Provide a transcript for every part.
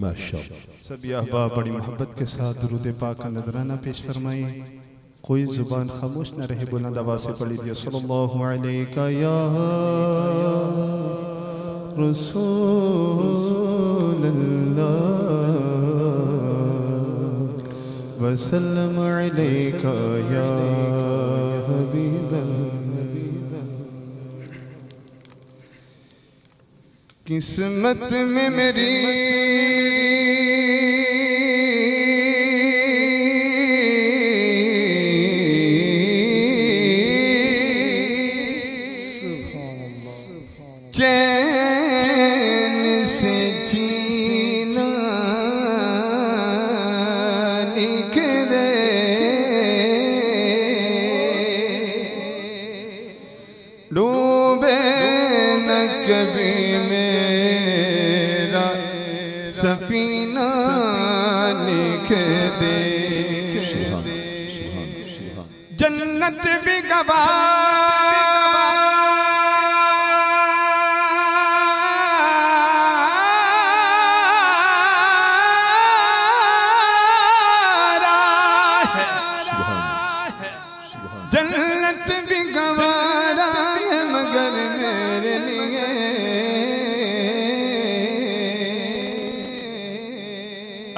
سبھی احباب بڑی محبت کے ساتھ درود پاک کا نذرانہ پیش فرمائیں. کوئی زبان خاموش نہ رہے, بلند آواز سے پڑھی دیئے صلی اللہ علیہ یا رسول اللہ وسلم علیہ یا حبیب اللہ. قسمت میں میری چین سے جینا لکھ دے, ڈوبے نہ کبھی میرا سفینہ لکھ دے. جنت بھی جنت بھی گوارا ہے مگر میرے لیے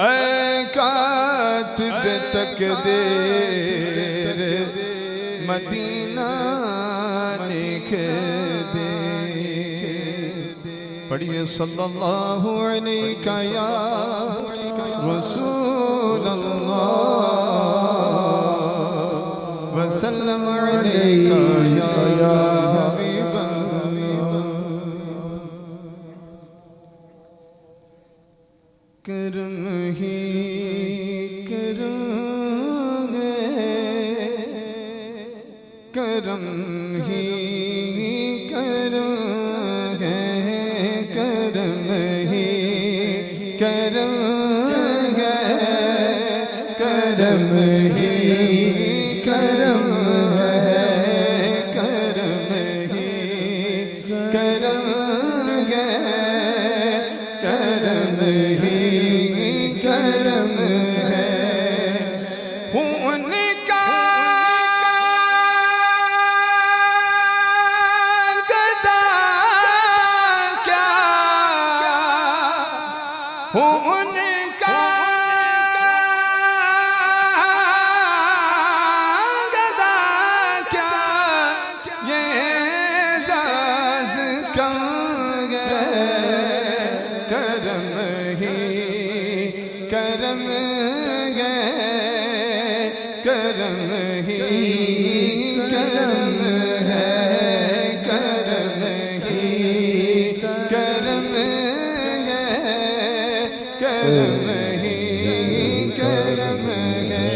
اے کاتب تقدیر مدینہ لکھ دے. پڑھیے صلی اللہ علیہ یا رسول اللہ وسلم علیہ یا حبیب اللہ. کرم ہی کرم ہے, کرم ہی کرم ہے, کرم ہی کرم ہے, کرم ہی کرم ہے, کرم ہی کرم ہے, کرم ہی کرم ہے. ان کا گدا کیا, ان کا کرم ہی کرم ہے, کرم ہی کرم ہے, کرم ہی کرم ہے, کرم ہی کرم ہے.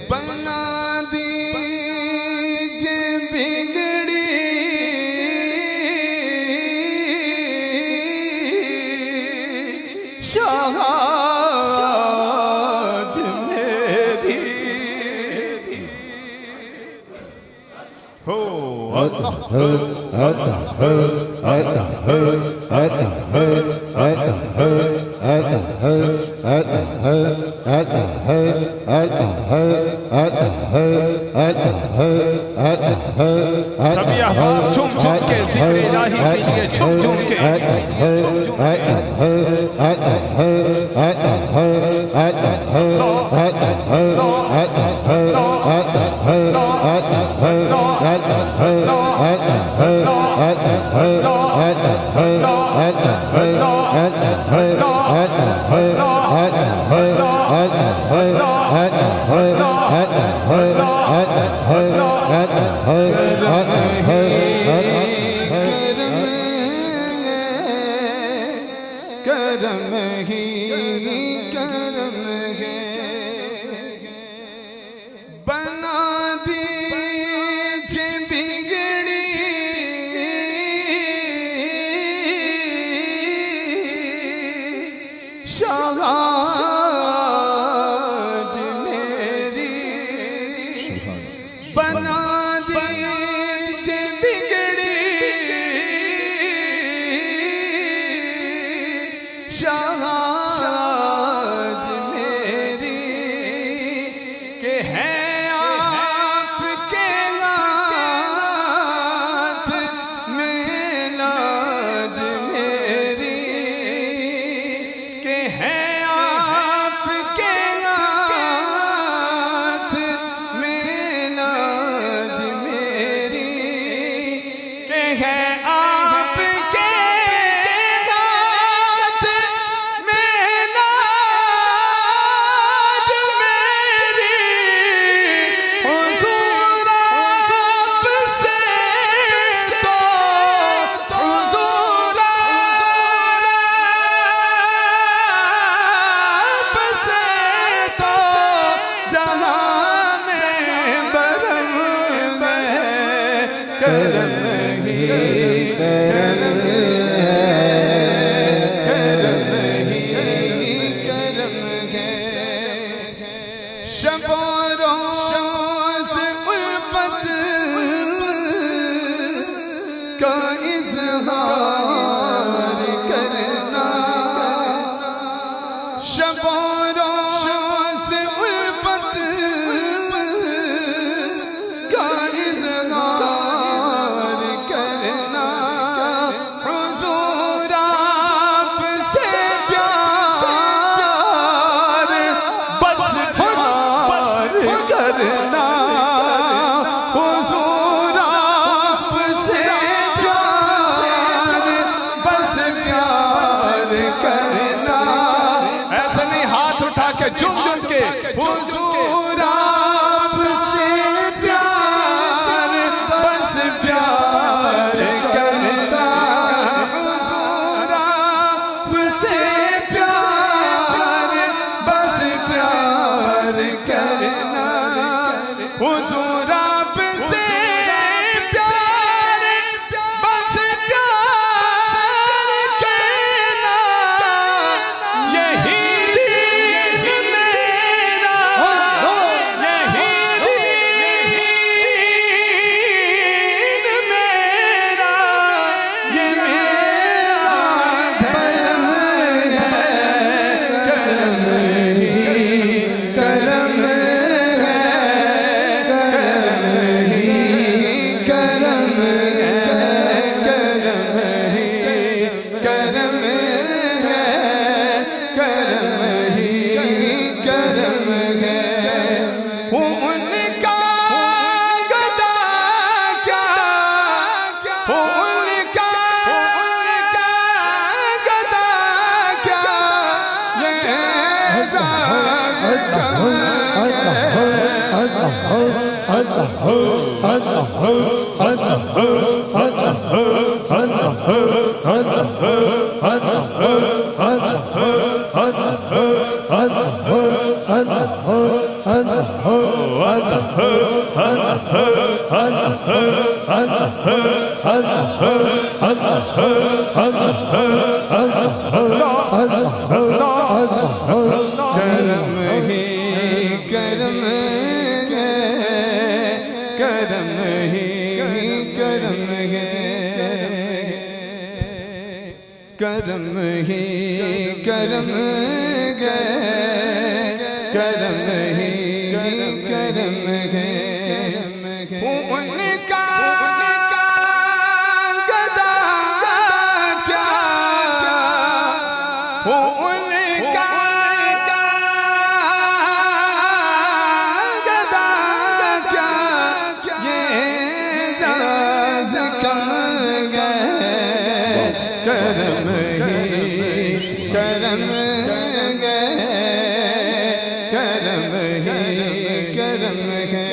بنا دیجئے بگڑی شہاد میری ہو اللہ سبھی احباب جھوم جھوم کے ذکر الہی کیجئے, جھوم جھوم کے کرم ہی کرم ہے. بنا دیجئے بگڑی شہاد میری, بنا دیجئے بگڑی شاد میری کہ ہے آپ کے ہاتھ میلاد میری کہ ہے آپ کے ہاتھ میلاد میری کہ ہے آپ کے شب و روز الفت کا اظہار کرنا شب و روز الفت کا اظہار کرنا حضور آپ سے پیار بس کرنا حضور آپ سے پیار بس پیار کرنا ایسا نہیں ہاتھ اٹھا کے جم جم کے حضور آپ سے پیار بس پیار کرنا حضور آپ سے پیار بس پیار کرنا حضور آپ سے پیار بس پیار کرنا یہی دین میرا یہی دین میرا یہ میرا دھرم ہے کرم ہی کرم کرم ہی کرم ہے کرم ہی کرم ہے ان کا گدا کیا ان کا گدا کیا یہ راز کم گئے کرم کرم ہے کرم ہی کرم ہے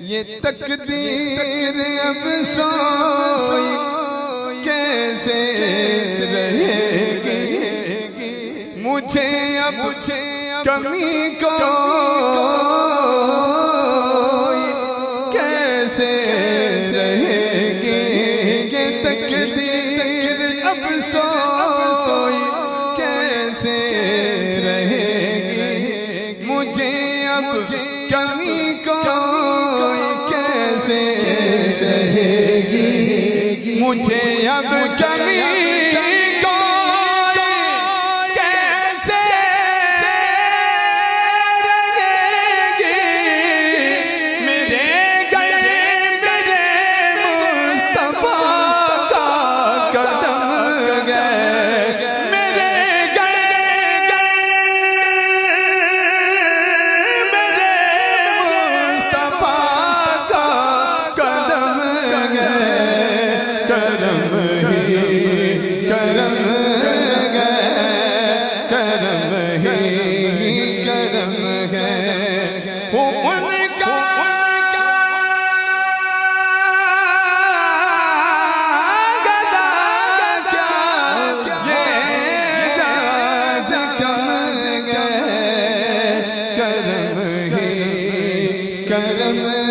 یہ تقدیر اب سوئی کیسے رہے گی مجھے اب کمی کوئی کیسے رہے گی یہ تقدیر اب سوئی کیسے رہے گی مجھے اب کمی کوئی کیسے رہے گی مجھے اب کمی کوئی کرم ہے کرم ہی کرم ہے ان کا کرم